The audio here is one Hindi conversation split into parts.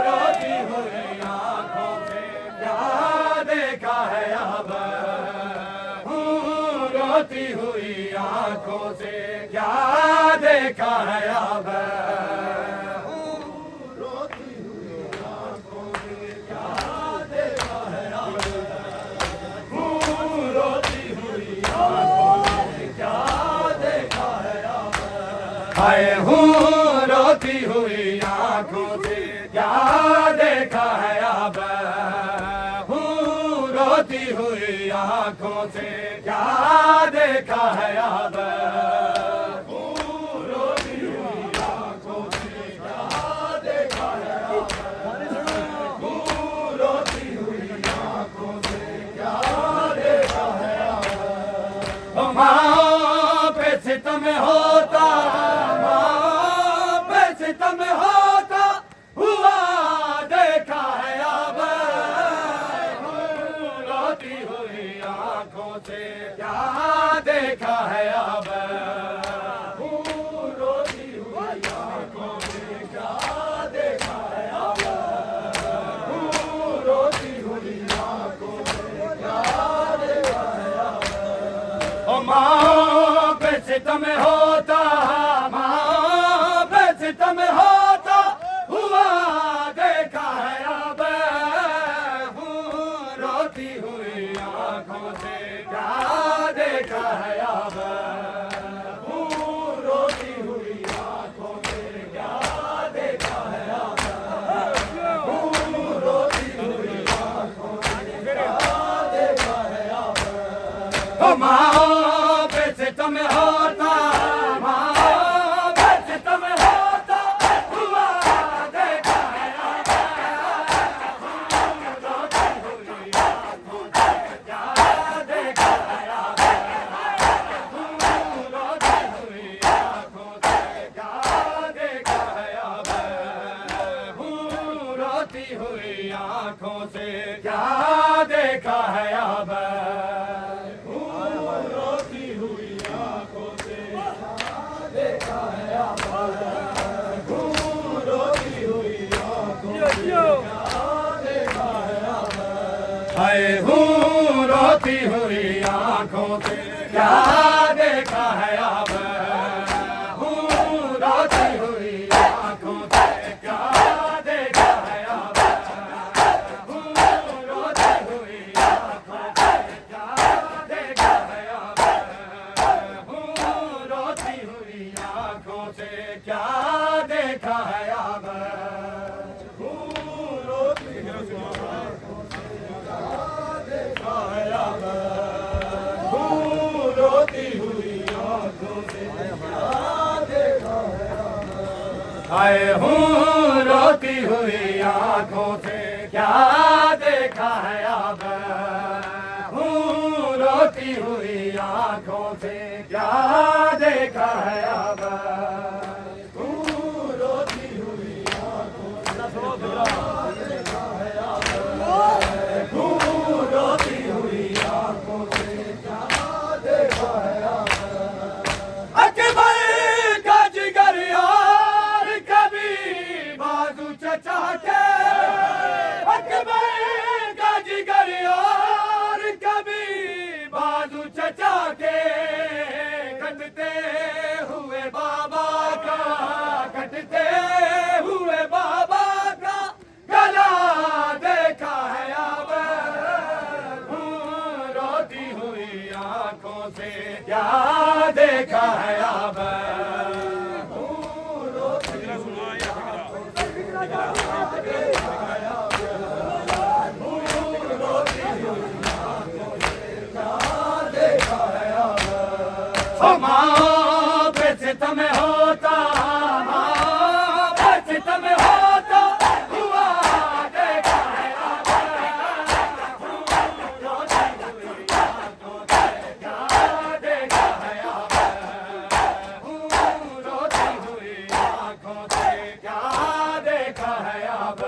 रोती हुई आंखों से क्या देखा है अब, रोती हुई आंखों से क्या देखा है अब, रोती हुई आंखों से क्या देखा है अब, रोती हुई आंखों से क्या देखा है अब, हाय रोती हुई आंखों से क्या देखा है अब, रोती हुई आंखों से क्या देखा है अब, रोती हुई आंखों से क्या देखा है अब, रोती हुई आंखों से क्या देखा है अब, माँ पे सितम होता, माँ पे सितम होता हुआ देखा है अब, रोती हुई आंखों से क्या देखा है अब, रोती हुई आंखों से क्या देखा है अब, रोती हुई आंखों से क्या देखा है अब, माँ पे सितम होता, माँ पे सितम होता हुआ देखा है अब, रोती हुई आंखों से क्या देखा है अब, रोती हुई आंखों से क्या देखा है अब, रोती हुई आंखों से क्या देखा है अब, माँ पे सितम होता, माँ पे सितम होता हुआ देखा है अब, रोती हुई आंखों से क्या देखा है अब, रोती हुई आंखों से क्या देखा है अब, रोती हुई आंखों से क्या देखा है अब, रोती हुई आंखों से क्या देखा है अब, रोती हुई आंखों से क्या देखा है अब, हाय रोती हुई आंखों से क्या देखा है अब, रोती हुई आंखों से क्या देखा है अब, रोती हुई आंखों से क्या देखा है अब, रोती हुई आंखों से क्या देखा है अब, रोती हुई आंखों से क्या देखा है अब, रोती हुई आंखों से क्या देखा है अब, हाय रोती हुई आंखों से क्या देखा है अब, रोती हुई आंखों से क्या देखा है अब, रोती हुई आंखों से क्या देखा है अब, रोती हुई आंखों से क्या देखा है अब, अकबर का जिगर यार कभी बाजू चचा के, अकबर का जिगर यार कभी बाजू चचा के, कटते हुए बाबा का, कटते हुए बाबा का गला देखा है अब, रोती हुई आंखों से क्या देखा है अब, रोती हुई आंखों से क्या देखा है अब, रोती हुई आंखों से क्या देखा है अब, माँ पे सितम होता, माँ पे सितम होता हुआ देखा है अब, रोती हुई आंखों से क्या देखा है अब, रोती हुई आंखों से क्या देखा है अब,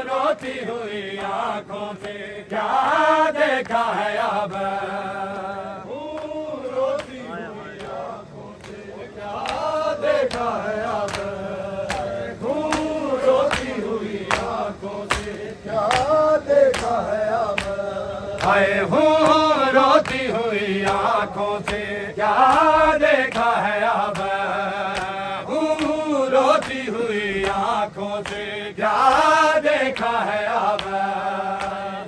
रोती हुई आंखों से क्या देखा है अब, रोती हुई आंखों से क्या देखा है अब। आए हूँ रोती हुई आंखों से क्या देखा है अब हूँ रोती हुई आंखों से क्या देखा है अब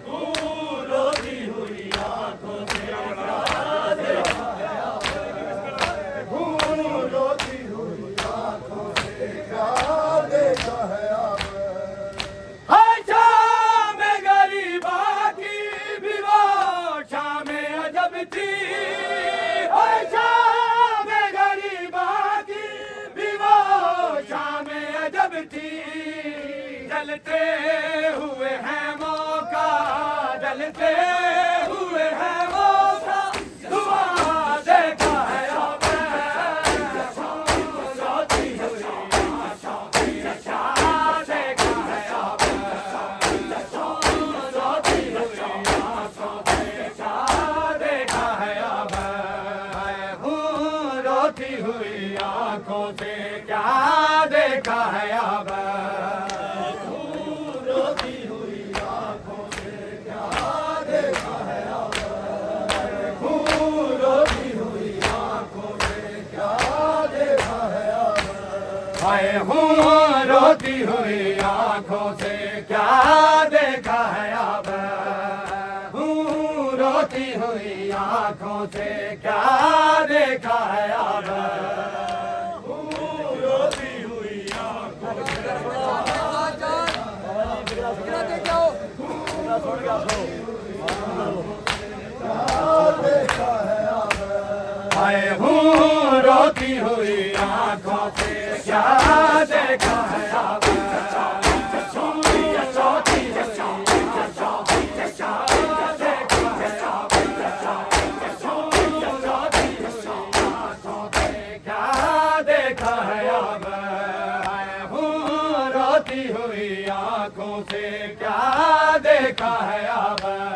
हूँ रोती हुई आंखों से क्या देखा है अब हूँ रोती हुई आंखों से क्या देखा है अब जलते हुए हैं मौका जलते हुए हैं मौका दुआ देखा है रोती हुई आंखों से क्या देखा है अब रोती हुई आंखों से क्या देखा है अब रोती हुई आंखों से क्या देखा है अब आए हूँ रोती हुई आंखों से क्या देखा है अब हूँ रोती हुई आंखों से क्या देखा है अब हूँ रोती हुई आंखों से आए हूँ रोती हुई आंखों से क्या देखा है अब देखा है अब रोती हुई आंखों से क्या देखा है अब